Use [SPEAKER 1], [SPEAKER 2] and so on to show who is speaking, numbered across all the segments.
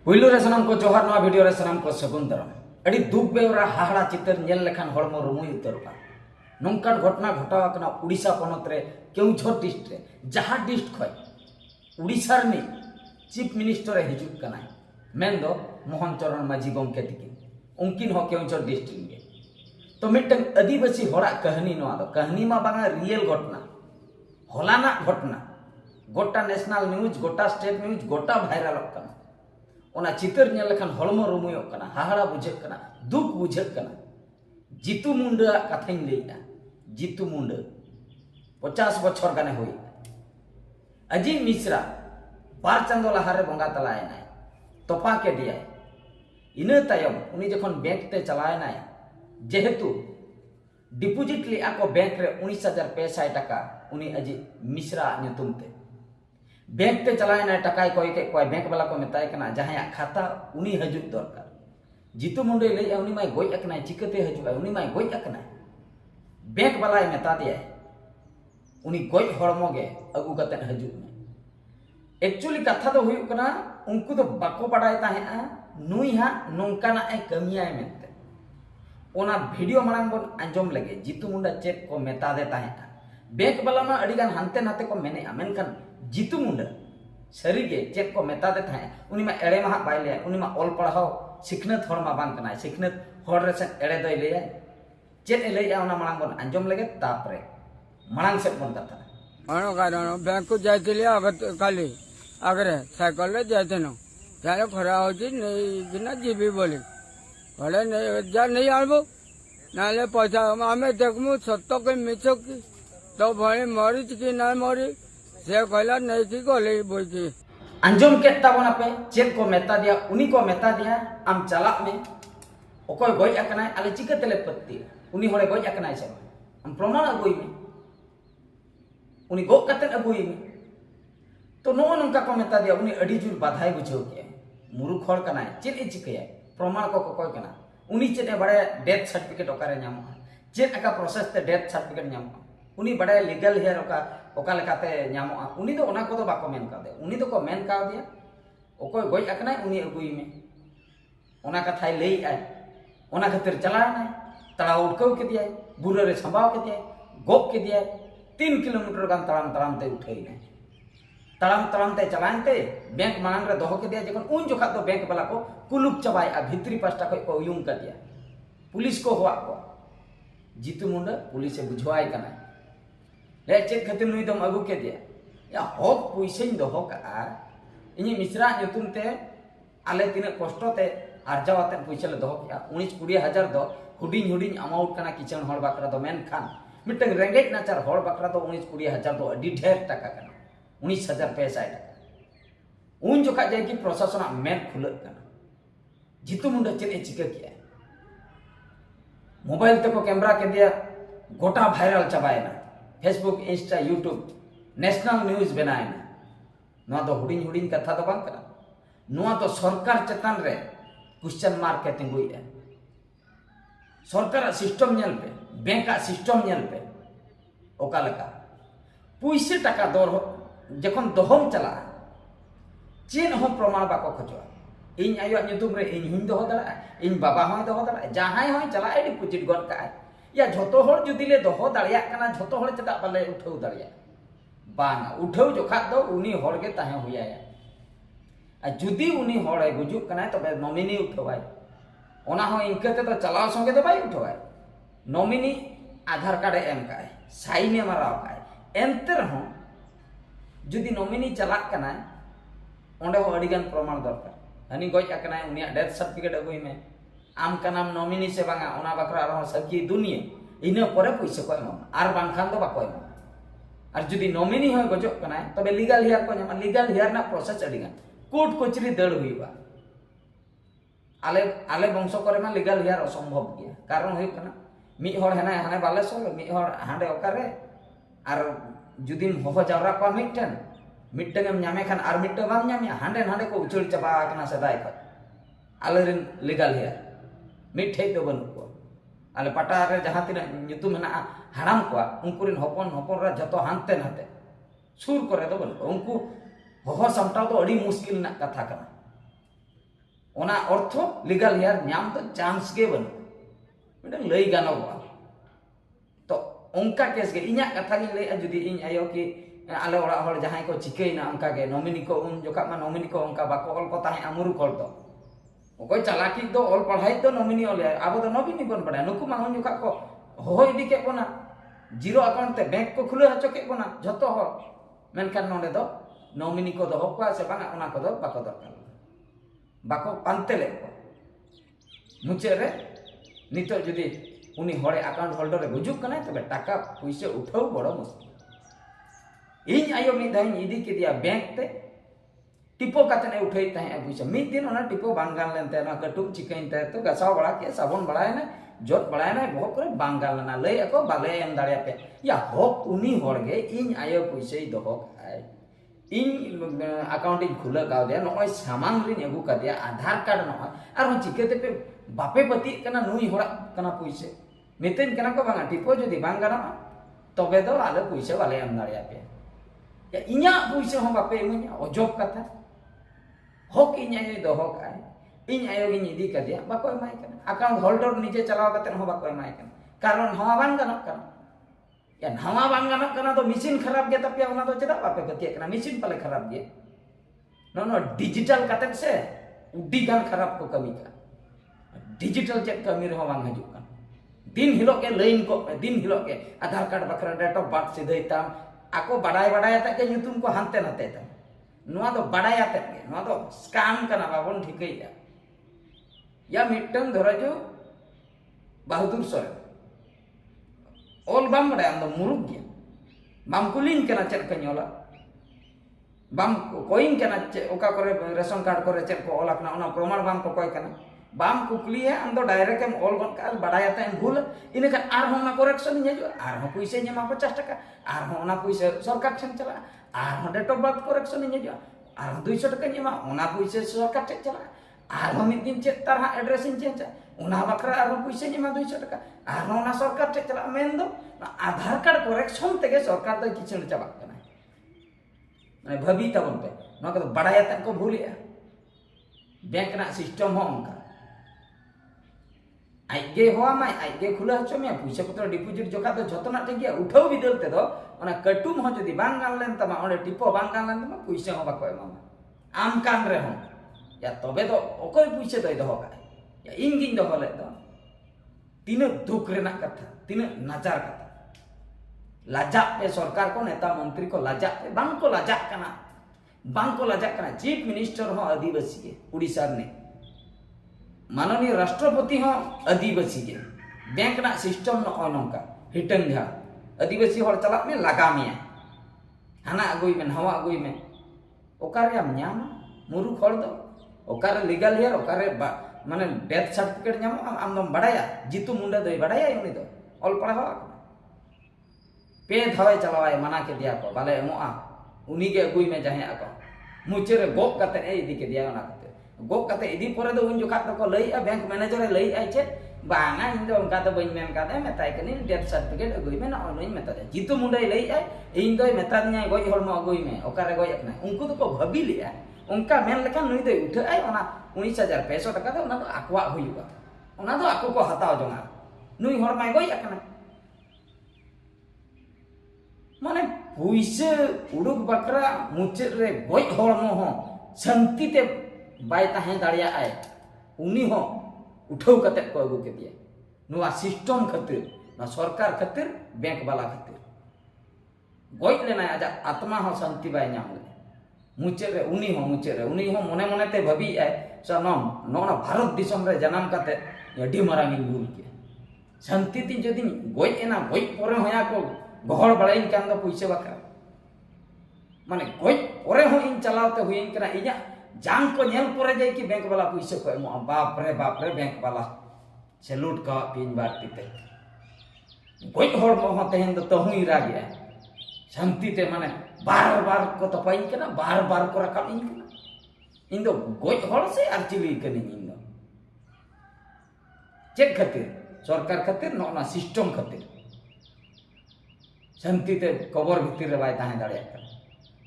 [SPEAKER 1] पुइलु रे सनम को जोहार नवा वीडियो रे सनम को सगुन दरम अड़ी दुख बेवरा हाहाड़ा चितर नेल लेखान हड़मो रुमुई उतरबा नोंकान घटना घटाव कना उड़ीसा पनत रे केउझर डिस्ट्रिक्ट रे जहां डिस्ट्रिक्ट खय उड़ीसा रे चीफ मिनिस्टर रे हिजुक कना मेन दो मोहन चरण माझी गमके तिकिन उनकिन हो केउझर डिस्ट्रिक्ट गे तो मिटन आदिवासी होड़ा कहानी नवा दो कहानी मा बांगा रियल घटना हलाना घटना गोटा नेशनल न्यूज गोटा स्टेट न्यूज गोटा वायरल कना ओना चितर नेल लेखान हड़मो रुमुयोग कना हाहाड़ा बुझेग कना दुख बुझेग कना जीतू मुंडा कथाई लैया जीतू मुंडा 50 बछर गाने हुई अजीत मिश्रा बार चांदो लहारे बंगा तलायना तोपा के दिया इना तायम उनी जखन बैंक ते चलायना जेहेतु डिपोजिट लिया को बैंक रे 19,500 टाका उनी अजीत मिश्रा नुतुम ते बैंक ते चलायना टाका कोई के कोई बैंक वाला को मेताय कना जहां खाता उनी हजुक दरकार जीतू मुंडे लैया उनी माय गोय अकना चिकते हजुक उनी माय गोय अकना बैंक वाला मेता दिया उनी गोय हड़मो गे अगु कते हजुक में एक्चुअली कथा दो हुई कना उनको तो बाको पढ़ाई ताहेना नुई हा नोंकाना ए कमिया मेते ओना वीडियो मांग बन अंजम लगे जीतू मुंडा चेक को मेता दे ताहेना बैंक वाला मा अडिगान हानते नाते को मेने मेनखान जीतू मुंडा सरीगे चेक को मेता दे ताहे उनी मा एड़े मा बाय ले उनी मा ऑल पढ़ाओ सिखनत हर मा बांग कना सिखनत हर रे से एड़े दय ले चेक ले ओना मांग बन अंजम लगे तापरे मांग से बन कथा
[SPEAKER 2] अनो कारण बैंक को जाइतिले आगत काली आगरे साइकिल ले जाइतनो जाने खरा होची नहीं बिना जीबी बोली बोले नहीं जा नहीं आबो नाले पैसा आमे देखमु सत्य के मिछ की तो भणी मरी कि ना मरी से कहला नहीं की गले बोई की
[SPEAKER 1] अंजम के ताबना पे चेक को मेता दिया उनी को मेता दिया आम चला में ओकोय गोय अकना आले चिकतेले पत्ती उनी होड़े गोय अकना से हम प्रमाण अगुई में उनी गो कते अगुई में तो नो नंका को मेता दिया उनी अडी जुर बाधाई बुझो के मुरुख हड़ कना चेक ए चिकया प्रमाण को कोय कना उनी चेने बड़े डेथ सर्टिफिकेट ओकारे नामो चेक अका प्रोसेस ते डेथ सर्टिफिकेट नामो उनी बड़े लीगल हेयर ओका लेकाते नामो उनी तो ओना को तो बाको मेन का दे उनी तो को मेन का दिया ओकोय गोय अकना उनी अगुई में ओना कथाई लई आय ओना खातिर चलाना तड़ा उठकौ के दिया बुरे रे संभाव के दिया गोप के दिया 3 किलोमीटर गान तड़ाम तड़ाम ते उठई ने तड़ाम तड़ाम ते चलानते बैंक मांग रे दोहो के दिया जखन उन जोखा तो बैंक वाला को कुलुप चबाय आ भित्री पास्टा को उयुम का दिया पुलिस को हुआ को जीतू मुंडा पुलिस से बुझवाई कना ले चेक खातिर नुई दम अगु के दिया या हक पैसेन दोहो का इनी मिश्रा नुतुम ते आले तिने कष्ट ते आर्जावाते पैसा ले दोहो किया 19-20 हजार दो हुडिंग हुडिंग अमाउंट कना किचन हड़ बाकरा दो मेन खान मिटंग रेंगेज नाचार हड़ बाकरा दो 19-20 हजार दो अडी ढेर टाका कना 19,500 टाका उन जोखा जाय कि प्रशासन मेन खुलत कना जीतू मुंडा चेक ए चिका किया मोबाइल ते को कैमरा के दिया गोटा वायरल चबायना Facebook Insta YouTube national news बनायना नवा तो हुडिंग हुडिंग कथा तो बांग कना नवा तो सरकार चेतन रे क्वेश्चन मार्क के तिंगुई है सरकार सिस्टम नेल पे बैंक का सिस्टम नेल पे ओका लका पैसे टाका दर जखन दोहम चला चेन हो प्रमाण बाको खजवा इन आयो नुतुम रे इन हिं दोहो दड़ा इन बाबा होय दोहो दड़ा जहां होय चला ए डिपोजिट गड का या झोतो हर जुदी ले दोहो दड़िया कना झोतो हर चदा बाले उठाउ दड़िया बाना उठाउ जोखा दो उनी हर के ताहे हुया आ जुदी उनी हर गुजु कना तबे नॉमिनी उठवाय ओना हो इनके तो चलाव संगे तो बाय उठवाय नॉमिनी आधार कार्ड एम काय साइन ए माराव काय एंतर हो जुदी नॉमिनी चला कना ओंडे हो अडिगान प्रमाण दरकार हनी गोय अकना उनी डेथ सर्टिफिकेट अगुई में आम का नाम नॉमिनी से बांगा ओना बकरा रहो सकी दुनिया इना परे पैसा को एमा आर बांखान दो बाको एमा और जुदी नॉमिनी हो गजो कना तबे लीगल हियर को नमा लीगल हियर ना प्रोसेस अडिगान कोर्ट कचरी दड़ हुईबा आले आले वंश करे मा लीगल हियर असंभव गया कारण होय कना मी हर हेना हाने बालेश्वर मी हर हांडे ओकारे आर जुदी होहो जावरा को मिटन मिटंगम न्यामे खान आर मिटो बाम न्यामे हांडे हांडे को उचल चबा कना सदाय को आले रिन लीगल हियर मिठे दो बनु को आले पटा रे जहां तिना नुतुम ना हराम को उनकुरिन हपन हपन रा जतो हानते नाते सुर करे दो बनु उनको होहो समटाव तो अड़ी मुश्किल ना कथा कना ᱚᱱᱟ ᱚᱨᱛᱷᱚ ᱞᱤᱜᱟᱞ ᱦᱮᱭᱟᱨ ᱧᱟᱢ ᱫᱚ ᱪᱟᱱᱥ ᱜᱮ ᱵᱟᱹᱱᱩᱜ ᱢᱤᱫᱴᱟᱝ ᱞᱟᱹᱭ ᱜᱟᱱᱚᱜᱼᱟ ᱛᱚ ᱚᱱᱠᱟ ᱠᱮᱥ ᱜᱮ ᱤᱧᱟᱹᱜ ᱠᱟᱛᱷᱟ ᱜᱤᱧ ᱞᱟᱹᱭᱮᱜᱼᱟ ᱡᱩᱫᱤ ᱤᱧ ᱟᱭᱳ ᱠᱤ ᱟᱞᱮ ᱚᱲᱟᱜ ᱦᱚᱲ ᱡᱟᱦᱟᱸᱭ ᱠᱚ ᱪᱤᱠᱟᱹᱭᱮᱱᱟ ᱚᱱᱠᱟ ᱜᱮ ᱱᱚᱢᱤᱱᱤ ᱠᱚ ᱩᱱ ᱡᱚᱠᱷᱟ ᱢᱟ ᱱᱚᱢᱤᱱᱤ ᱠᱚ ᱚᱱᱠᱟ ᱵᱟᱠᱚ ᱚᱞ ᱠᱚ ᱛᱟᱦᱮᱸᱜᱼᱟ ᱢᱩᱨᱩᱠ ᱦᱚᱲ ᱫᱚ ᱚᱠᱚᱭ ᱪᱟᱞᱟᱠᱤ ᱫᱚ ᱚᱞ ᱯᱟᱲᱦᱟᱣ ᱫᱚ ᱱᱚᱢᱤᱱᱤ ᱚᱞᱮ ᱟᱵᱚ ᱫᱚ ᱱᱚᱢᱤᱱᱤ ᱵᱚᱱ ᱵᱟᱲᱟᱭᱟ ᱱᱩᱠᱩ ᱢᱟ ᱩᱱ ᱡᱚᱠᱷᱟ ᱠᱚ ᱦᱚᱦᱚ ᱤᱫᱤ ᱠᱮᱫ ᱵᱚᱱᱟ জিরো অ্যাকাউন্টে ব্যাংক কো খুলে হচ্ছে কে কোনা যত হর মেনখান নডে দ নমিনি কো দহ কোয়া সে বাঙা ওনা কো দ বাকো দরকার বাকো পান্তে লে মুচে রে নিতো যদি উনি হড়ে অ্যাকাউন্ট হোল্ডারে গুজুক কানা তবে টাকা পয়সা উঠাও বড় মুশকিল ইন আয়ো মি দাইন ইদি কে দিয়া ব্যাংক তে টিপো কাতে নে উঠাই তাহে পয়সা মিদ দিন ওনা টিপো বাঙ্গাল লেনতে না কটুক চিকেন তে তো গাছাও বড়া কে সাবন বড়ায় না jod balai bohok kore banggal na lay ako balai em dari ape ya hok uni horge in ayo puisai dohok ai in account in khula kau dia noi samang rin egu ka dia aadhar card noi ar hon chikete pe bape pati kana nui hora kana puise meten kana ko banga tipo jodi bangala tobe do ale puise balai em dari ape ya inya puise hon bape emunya ojok kata hok inya ayo dohok ai ᱤᱧ ᱟᱭᱳ ᱜᱤᱧ ᱤᱫᱤ ᱠᱟᱫᱮᱭᱟ ᱵᱟᱠᱚ ᱮᱢᱟᱭ ᱠᱟᱱᱟ account holder ᱱᱤᱡᱮ ᱪᱟᱞᱟᱣ ᱠᱟᱛᱮ ᱦᱚᱸ ᱵᱟᱠᱚ ᱮᱢᱟᱭ ᱠᱟᱱᱟ ᱠᱟᱨᱚᱱ ᱱᱚᱣᱟ ᱵᱟᱝ ᱜᱟᱱᱚᱜ ᱠᱟᱱᱟ ᱭᱟ ᱱᱚᱣᱟ ᱵᱟᱝ ᱜᱟᱱᱚᱜ ᱠᱟᱱᱟ ᱫᱚ ᱢᱮᱥᱤᱱ ᱠᱷᱟᱨᱟᱯ ᱜᱮ ᱛᱟᱯᱮᱭᱟ ᱚᱱᱟ ᱫᱚ ᱪᱮᱫᱟᱜ ᱵᱟᱯᱮ ᱯᱟᱹᱛᱭᱟᱹᱜ ᱠᱟᱱᱟ ᱢᱮᱥᱤᱱ ᱯᱟᱞᱮ ᱠᱷᱟᱨᱟᱯ ᱜᱮ ᱱᱚᱣᱟ ᱰᱤᱡᱤᱴᱟᱞ ᱠᱟᱛᱮ ᱥᱮ ᱩᱰᱤ ᱜᱟᱱ ᱠᱷᱟᱨᱟᱯ ᱠᱚ ᱠᱟᱹᱢᱤ ᱠᱟᱜᱼᱟ ᱰᱤᱡᱤᱴᱟᱞ ᱪᱮᱫ ᱠᱟᱹᱢᱤ ᱨᱮᱦᱚᱸ ᱵᱟᱝ ᱦᱤᱡᱩᱜ ᱠᱟᱱᱟ दिन हिलोग के लाइन को दिन हिलोग के आधार कार्ड बकरा डेट ऑफ बर्थ सिधे तम आको बड़ाई बड़ाई तक के ᱧᱩᱛᱩᱢ को हानते नाते तम ᱱᱚᱣᱟ ᱫᱚ ᱵᱟᱲᱟᱭ ᱟᱛᱮᱫ ᱜᱮ ᱱᱚᱣᱟ ᱫᱚ ᱥᱠᱟᱢ ᱠᱟᱱᱟ ᱵᱟᱵᱚᱱ ᱴᱷᱤᱠᱟᱹᱭᱟ या मिट्टन धराजो बहादुर सर ऑल बाम बड़े आम मुरुक गया बाम कुलिन केना चेक कन्योला बाम कोइन केना ओका करे रेशन कार्ड करे चेक को ओला कना ओना प्रमाण बाम को कोय कना बाम कुकली है हम तो डायरेक्ट हम ऑल गन का बड़ायाता हम भूल इने का आर हम ना करेक्शन ने जो आर हम पैसे नेमा 50 टका आर हम ओना पैसे सरकार ठन चला आर हम डेट ऑफ बर्थ करेक्शन ने जो आर 200 टका नेमा ओना पैसे सरकार ठन चला आर हम दिन चेक तरह एड्रेस इन चेंज ओना बकरा आर पैसे नेमा 200 टका आर हम ओना सरकार ठन चला मेन दो आधार कार्ड करेक्शन तेगे सरकार द किछन चाबा कना माने भाबी तबन पे नो का बड़ायाता को भूलिया बैंक ना सिस्टम हो उनका आइगे हुआ मैं आइगे खुला हचो मैं पैसा पत्र डिपोजिट जोका तो जतना ठीक गया उठाओ बिदल ते दो ओना कटुम हो जदी बांग गान लेन तमा ओने टिपो बांग गान लेन तमा पैसा हो बाको एमा आम कान रे हो या तबे तो ओकोय पैसा दई दो का या इंगिन दो होले तो तीन दुख रेना कथा तीन नाचार कथा लाजा पे सरकार को नेता मंत्री को लाजा पे बांग को लाजा कना चीफ मिनिस्टर हो आदिवासी के उड़ीसा ने माननीय राष्ट्रपति हो आदिवासी के बैंक ना सिस्टम न नौका हिटंगा आदिवासी हर चला में लगा में हाना अगुई में हवा अगुई में ओकारे आम न्याम मुरुख हर दो ओकारे लीगल हियर ओकारे माने डेथ सर्टिफिकेट न्याम आम दम बड़ाया जीतू मुंडा दई बड़ाया उनी दो ऑल पढ़ावा पे धावे चलावाय मना के दिया को बाले एमोआ उनी के अगुई में जाहे आको मुचे रे गोप कते ए इदी के दिया ना गोप कते इदी परे दो उन जोखा तो लई बैंक मैनेजर लई आई चे बांगा इन दो उनका तो बइन मेन काते मेताय कनी डेथ सर्टिफिकेट अगुई में ना ओनई मेता दे जीतू मुंडई लई आई इन दो मेता दिया गोय हरमो अगुई में ओकारे गोय अपना उनको तो को भाबी लिया उनका मेन लेका नुई दे उठे आई ओना 19000 पैसा टका दे ओना तो आकवा हुईगा ओना तो आको को हताव जोंगा नुई हर माय गोय अकना माने पुइसे उडुक बकरा मुचे रे गोय हरमो हो शांति ते बाय ताहे दाड़िया आए उनी हो उठाव कते को अगु के दिया नुआ सिस्टम खातिर ना सरकार खातिर बैंक वाला खातिर गोय लेना आजा आत्मा हो शांति बाय नाम ले मुचे रे उनी हो मने मने ते भाबी आए सनम नोना भारत दिसम रे जन्म कते अडी मारांग भूल के शांति ती जदी गोय एना गोय परे होया को गहळ बळाइन कान द पैसे बकरा माने गोय परे हो इन चलावते हुइन कना इया जान को नेल परे जाय कि बैंक वाला पैसे को एमो बाप रे बैंक वाला से लूट का पिन बार पीते गोय हर मो तेहन तो हुई रा गया शांति ते माने बार को तो पाइन कना बार को रकम इन कना इन दो गोय हर से अर्चिली कनी इन दो चेक खातिर सरकार खातिर नोना सिस्टम खातिर शांति ते कबर भीतर रे बाय ताहे दाड़िया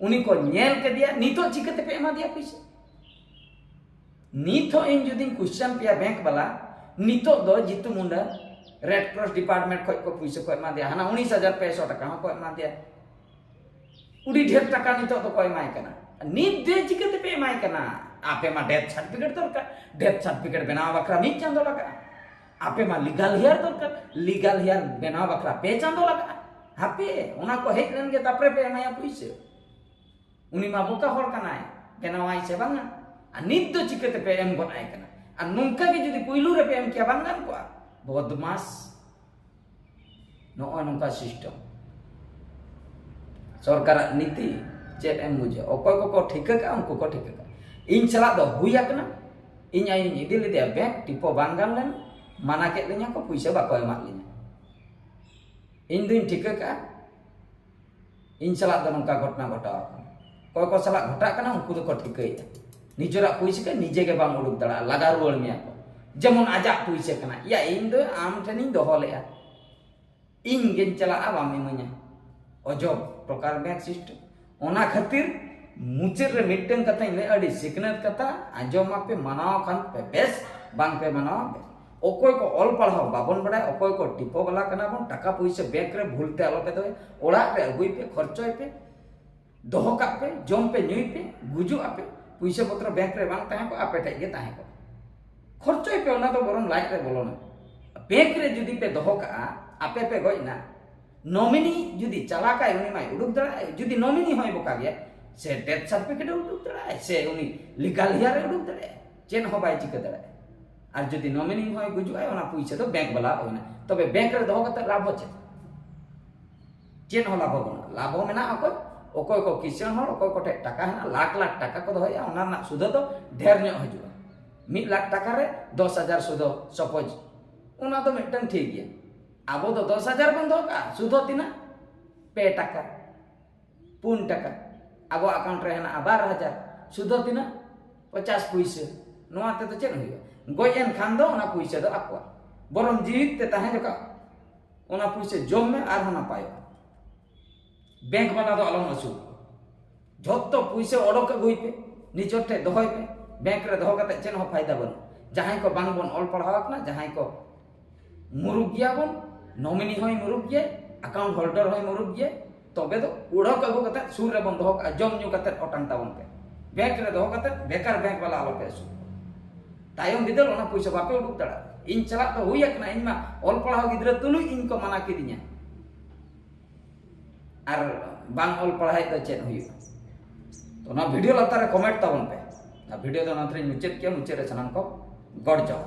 [SPEAKER 1] उनी को नेल के दिया नी तो चिकते पे एमा दिया पैसे नीत हो इन जुदी क्वेश्चन पे बैंक वाला नितो दो जितु मुंडा रेड क्रॉस डिपार्टमेंट खो को पैसा को एमा दिया हाना 19,500 टाका को एमा दिया उड़ी ढेर टाका नितो तो को एमाय कना नीत दे चिकते पे एमाय कना आपे मा डेथ सर्टिफिकेट दरकार डेथ सर्टिफिकेट बनाव बकरा मित चांदो लगा आपे मा लीगल हियर दरकार लीगल हियर बनाव बकरा पे चांदो लगा हापे उना को हेज लेन गे तापरे पे एमाय पैसा उनी मा बोका हर कनाय बनावाय से बांगा नीत दो चिकते पे एम गनाय कना আর নৌকা কে যদি কইলু রে পেম কি বাঙ্গান কোয়া বদমাস নয় নৌকা সিস্টেম সরকার নীতি চেট এম বুঝে অকয় কো ঠিক কা উনকো কো ঠিক কা ইন চালা দ হুইয়া কনা ইন আই ইদি লে দিয়া ব্যাংক টিপো বাঙ্গান লেন মানা কে লিnya ko পয়সা বা কয় মাক লিnya ইন দিন ঠিক কা ইন চালা দ নৌকা ঘটনা ঘটাও কয় কো চালা ঘটা কনা উনকো দ ko ঠিক কা निजरा पैसा के निजे के बाम उड़ुक दड़ा लगा रुआड़ मिया को जेमन आजा पैसा कना या इन दो आम ठेनी दोहो लेया इन गेन चला बाम इमanya अजब प्रकार बैंक सिस्टम ओना खातिर मुचर रे मिटन कथा ले अडी सिकनत कथा आजम पे मनाव खान पे बेस बांग पे मनाव बेस ओकोय को ऑल पढ़ाओ बाबन बड़ा ओकोय को टिपो वाला कना बन टाका पैसा बैंक रे भूलते आलो पे दो ओड़ा रे अगुई पे खर्चोय पे दोहो का पे जम पे न्यूई पे गुजु आपे पैसा पत्र बैंक रे बांग ताहे को आपे ठाई गे ताहे को खर्चोय पे ओना तो बरम लाइट रे बोलोना बैंक रे जुदी पे दोहो का आपे पे गइना नॉमिनी जुदी चला का उनी माय उडुक दड़ा जुदी नॉमिनी होय बोका गे से डेथ सर्टिफिकेट उडुक दड़ा से उनी लीगल हियर उडुक दड़ा चेन हो बाय चिक दड़ा আর যদি নমিনি হয় গুজুয় ওনা পয়সা তো ব্যাংক वाला হইনা তবে ব্যাংক রে দহ কত লাভ হচ্ছে চেন হলা বগনা লাভ মেনা অকয় অকয় কো কিষান হল অকয় কোটে টাকা হেনা লাখ লাখ টাকা কো দহয়া ওনা না সুদ তো ঢের ᱧᱚᱜ হজুয়া 1 লাখ টাকা রে 10,000 সুদ সপোজ ওনা তো মিটন ঠিক গিয়া আবো তো 10,000 বন্ধ কা সুদ তিনা 2 টাকা 3 টাকা আবো অ্যাকাউন্ট রে হেনা 12,000 সুদ তিনা 50 পয়সা নোয়াতে তো চেন হইয়া गोयन खान दो ओना पैसा दो आपवा बरम जीवित ते ताहे जका ओना पैसा जम में आर होना पायो बैंक वाला दो अलम असु जत्तो पैसा ओडक गई पे निचोटे दोहय पे बैंक रे दोह कते चेन हो फायदा बन जहां को बांग बन ऑल पढ़ावा कना जहां को मुरुक गया बन नॉमिनी होय मुरुक गया अकाउंट होल्डर होय मुरुक गया तबे तो उड़क अगु कते सुर रे बन दोह का जम न्यू कते ओटांग तावन पे बैंक रे दोह कते बेकार बैंक वाला आलो पे असु तायम बिदल ओना पैसा बापे उडुक दड़ा इन चला तो हुई कना इन मा ऑल पढ़ाव गिद्रा तुलु इन को मना किदिया आर बांग ऑल पढ़ाई तो चेन हुई तो ना वीडियो लतारे कमेंट ताबन पे ना वीडियो तो ना मुचेत के मुचेत रे सनम को गड जाओ।